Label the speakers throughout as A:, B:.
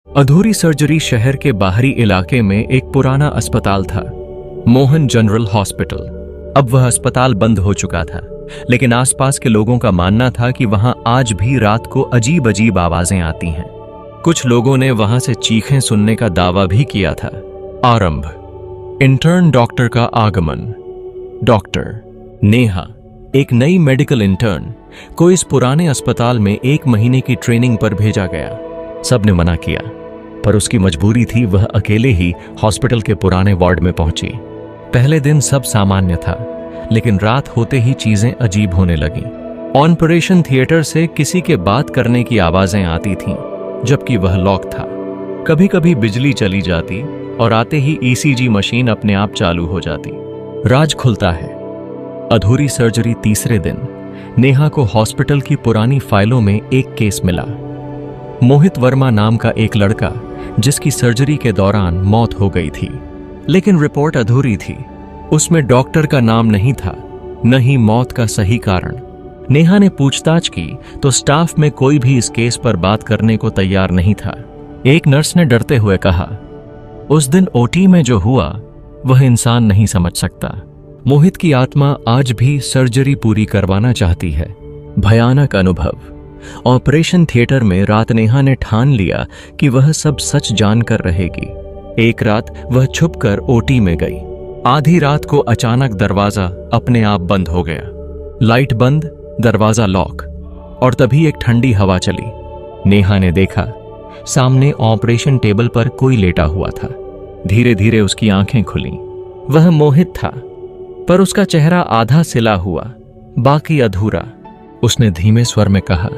A: अधूरी सर्जरी शहर के बाहरी इलाके में एक पुराना अस्पताल था, मोहन जनरल हॉस्पिटल। अब वह अस्पताल बंद हो चुका था, लेकिन आसपास के लोगों का मानना था कि वहां आज भी रात को अजीब अजीब आवाजें आती हैं। कुछ लोगों ने वहां से चीखें सुनने का दावा भी किया था। आरंभ। इंटर्न डॉक्टर का आगमन। डॉक्टर नेहा, एक नई मेडिकल इंटर्न, को इस पुराने अस्पताल में 1 महीने की ट्रेनिंग पर भेजा गया। सबने मना किया, पर उसकी मजबूरी थी। वह अकेले ही हॉस्पिटल के पुराने वार्ड में पहुंची। पहले दिन सब सामान्य था, लेकिन रात होते ही चीजें अजीब होने लगीं। ऑपरेशन थिएटर से किसी के बात करने की आवाजें आती थीं, जबकि वह लॉक था। कभी कभी बिजली चली जाती और आते ही ईसीजी मशीन अपने आप चालू हो जाती। राज खुलता है। अधूरी सर्जरी तीसरे दिन नेहा को हॉस्पिटल की पुरानी फाइलों में एक केस मिला। मोहित वर्मा नाम का एक लड़का, जिसकी सर्जरी के दौरान मौत हो गई थी, लेकिन रिपोर्ट अधूरी थी। उसमें डॉक्टर का नाम नहीं था, न ही मौत का सही कारण। नेहा ने पूछताछ की तो स्टाफ में कोई भी इस केस पर बात करने को तैयार नहीं था। एक नर्स ने डरते हुए कहा, उस दिन ओटी में जो हुआ वह इंसान नहीं समझ सकता। मोहित की आत्मा आज भी सर्जरी पूरी करवाना चाहती है। भयानक अनुभव। ऑपरेशन थिएटर में रात नेहा ने ठान लिया कि वह सब सच जानकर रहेगी। एक रात वह छुपकर ओटी में गई। आधी रात को अचानक दरवाजा अपने आप बंद हो गया। लाइट बंद, दरवाजा लॉक, और तभी एक ठंडी हवा चली। नेहा ने देखा, सामने ऑपरेशन टेबल पर कोई लेटा हुआ था। धीरे धीरे उसकी आंखें खुलीं। वह मोहित था, पर उसका चेहरा आधा सिला हुआ, बाकी अधूरा। उसने धीमे स्वर में कहा,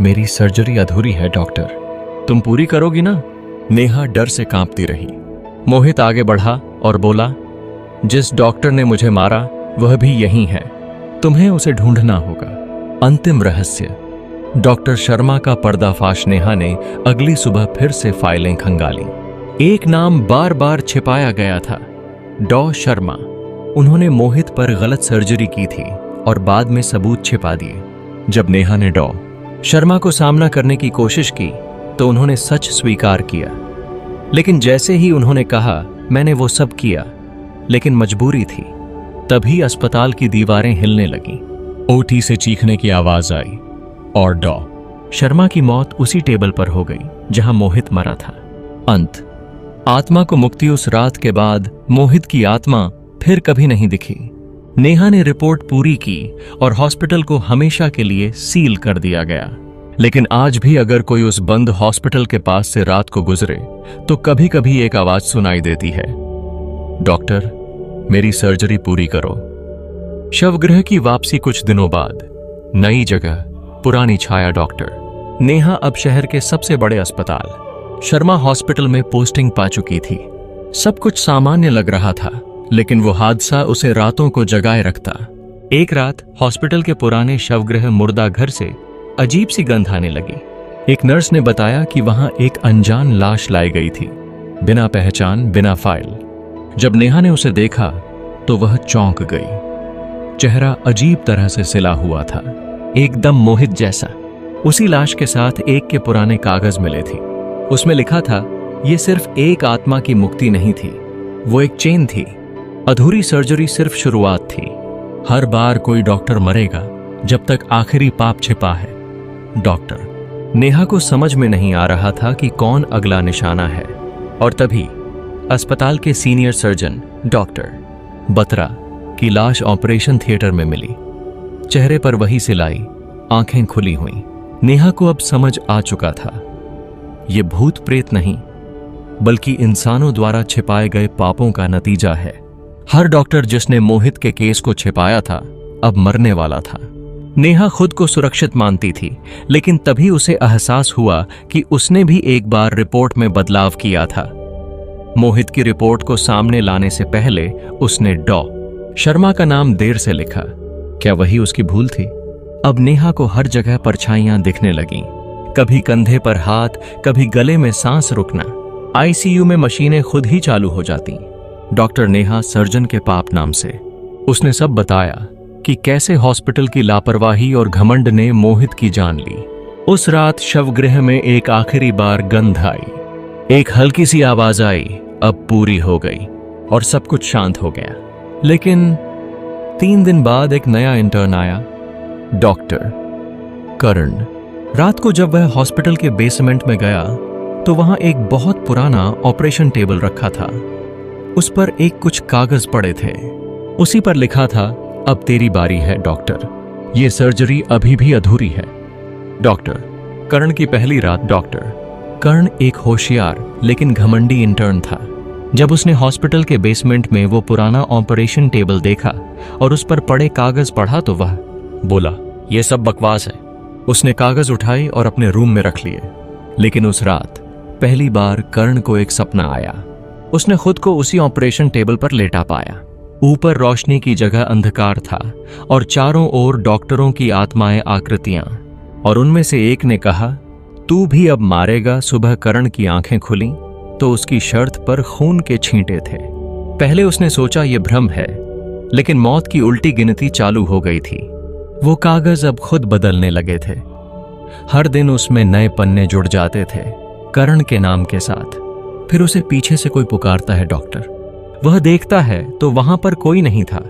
A: मेरी सर्जरी अधूरी है डॉक्टर, तुम पूरी करोगी ना? नेहा डर से कांपती रही। मोहित आगे बढ़ा और बोला, जिस डॉक्टर ने मुझे मारा वह भी यहीं है, तुम्हें उसे ढूंढना होगा। अंतिम रहस्य। डॉक्टर शर्मा का पर्दाफाश नेहा ने अगली सुबह फिर से फाइलें खंगाली। एक नाम बार बार छिपाया गया था, डॉ शर्मा। उन्होंने मोहित पर गलत सर्जरी की थी और बाद में सबूत छिपा दिए। जब नेहा ने डॉ शर्मा को सामना करने की कोशिश की तो उन्होंने सच स्वीकार किया, लेकिन जैसे ही उन्होंने कहा मैंने वो सब किया, लेकिन मजबूरी थी, तभी अस्पताल की दीवारें हिलने लगीं। ओटी से चीखने की आवाज आई और डॉ शर्मा की मौत उसी टेबल पर हो गई जहां मोहित मरा था। अंत। आत्मा को मुक्ति। उस रात के बाद मोहित की आत्मा फिर कभी नहीं दिखी। नेहा ने रिपोर्ट पूरी की और हॉस्पिटल को हमेशा के लिए सील कर दिया गया। लेकिन आज भी अगर कोई उस बंद हॉस्पिटल के पास से रात को गुजरे तो कभी कभी एक आवाज सुनाई देती है, डॉक्टर मेरी सर्जरी पूरी करो। शवगृह की वापसी। कुछ दिनों बाद नई जगह, पुरानी छाया। डॉक्टर नेहा अब शहर के सबसे बड़े अस्पताल शर्मा हॉस्पिटल में पोस्टिंग पा चुकी थी। सब कुछ सामान्य लग रहा था, लेकिन वो हादसा उसे रातों को जगाए रखता। एक रात हॉस्पिटल के पुराने शवगृह मुर्दा घर से अजीब सी गंध आने लगी। एक नर्स ने बताया कि वहां एक अनजान लाश लाई गई थी, बिना पहचान, बिना फाइल। जब नेहा ने उसे देखा तो वह चौंक गई। चेहरा अजीब तरह से सिला हुआ था, एकदम मोहित जैसा। उसी लाश के साथ एक के पुराने कागज मिले थे। उसमें लिखा था, यह सिर्फ एक आत्मा की मुक्ति नहीं थी, वो एक चेन थी। अधूरी सर्जरी सिर्फ शुरुआत थी। हर बार कोई डॉक्टर मरेगा जब तक आखिरी पाप छिपा है। डॉक्टर नेहा को समझ में नहीं आ रहा था कि कौन अगला निशाना है, और तभी अस्पताल के सीनियर सर्जन डॉक्टर बत्रा की लाश ऑपरेशन थिएटर में मिली। चेहरे पर वही सिलाई, आंखें खुली हुई। नेहा को अब समझ आ चुका था, ये भूत प्रेत नहीं, बल्कि इंसानों द्वारा छिपाए गए पापों का नतीजा है। हर डॉक्टर जिसने मोहित के केस को छिपाया था अब मरने वाला था। नेहा खुद को सुरक्षित मानती थी, लेकिन तभी उसे एहसास हुआ कि उसने भी एक बार रिपोर्ट में बदलाव किया था। मोहित की रिपोर्ट को सामने लाने से पहले उसने डॉ शर्मा का नाम देर से लिखा। क्या वही उसकी भूल थी? अब नेहा को हर जगह परछाइयां दिखने लगीं, कभी कंधे पर हाथ, कभी गले में सांस रुकना। आईसीयू में मशीनें खुद ही चालू हो जाती। डॉक्टर नेहा सर्जन के पाप नाम से। उसने सब बताया कि कैसे हॉस्पिटल की लापरवाही और घमंड ने मोहित की जान ली। उस रात शवगृह में एक आखिरी बार गंध आई। एक हल्की सी आवाज आई, अब पूरी हो गई, और सब कुछ शांत हो गया। लेकिन 3 दिन बाद एक नया इंटर्न आया, डॉक्टर करण। रात को जब वह हॉस्पिटल के बेसमेंट में गया तो वहां एक बहुत पुराना ऑपरेशन टेबल रखा था। उस पर एक कुछ कागज पड़े थे। उसी पर लिखा था, अब तेरी बारी है डॉक्टर, ये सर्जरी अभी भी अधूरी है। डॉक्टर करण की पहली रात। डॉक्टर करण एक होशियार लेकिन घमंडी इंटर्न था। जब उसने हॉस्पिटल के बेसमेंट में वो पुराना ऑपरेशन टेबल देखा और उस पर पड़े कागज पढ़ा तो वह बोला, यह सब बकवास है। उसने कागज उठाए और अपने रूम में रख लिए। लेकिन उस रात पहली बार करण को एक सपना आया। उसने खुद को उसी ऑपरेशन टेबल पर लेटा पाया। ऊपर रोशनी की जगह अंधकार था और चारों ओर डॉक्टरों की आत्माएं आकृतियां। और उनमें से एक ने कहा, तू भी अब मारेगा। सुबह करण की आंखें खुली तो उसकी शर्ट पर खून के छींटे थे। पहले उसने सोचा यह भ्रम है, लेकिन मौत की उल्टी गिनती चालू हो गई थी। वो कागज अब खुद बदलने लगे थे। हर दिन उसमें नए पन्ने जुड़ जाते थे करण के नाम के साथ। फिर उसे पीछे से कोई पुकारता है, डॉक्टर। वह देखता है तो वहां पर कोई नहीं था।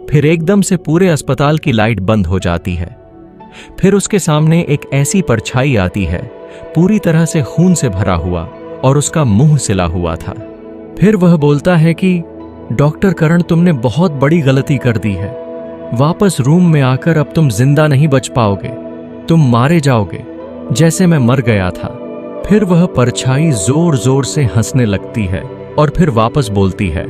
A: फिर एकदम से पूरे अस्पताल की लाइट बंद हो जाती है। फिर उसके सामने एक ऐसी परछाई आती है, पूरी तरह से खून से भरा हुआ, और उसका मुंह सिला हुआ था। फिर वह बोलता है कि डॉक्टर करण, तुमने बहुत बड़ी गलती कर दी है। वापस रूम में आकर अब तुम जिंदा नहीं बच पाओगे, तुम मारे जाओगे जैसे मैं मर गया था। फिर वह परछाई जोर जोर से हंसने लगती है और फिर वापस बोलती है,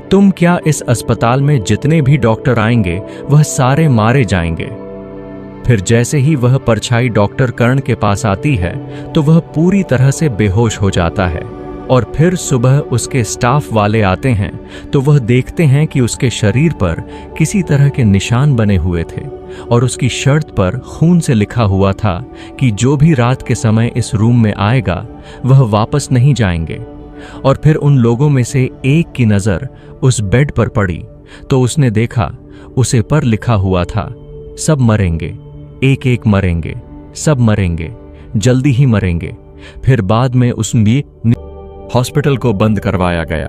A: तुम क्या, इस अस्पताल में जितने भी डॉक्टर आएंगे वह सारे मारे जाएंगे। फिर जैसे ही वह परछाई डॉक्टर करण के पास आती है तो वह पूरी तरह से बेहोश हो जाता है। और फिर सुबह उसके स्टाफ वाले आते हैं तो वह देखते हैं कि उसके शरीर पर किसी तरह के निशान बने हुए थे और उसकी शर्ट पर खून से लिखा हुआ था कि जो भी रात के समय इस रूम में आएगा वह वापस नहीं जाएंगे। और फिर उन लोगों में से एक की नजर उस बेड पर पड़ी तो उसने देखा, उसे पर लिखा हुआ था, सब मरेंगे, एक एक मरेंगे, सब मरेंगे, जल्दी ही मरेंगे। फिर बाद में उसमें हॉस्पिटल को बंद करवाया गया।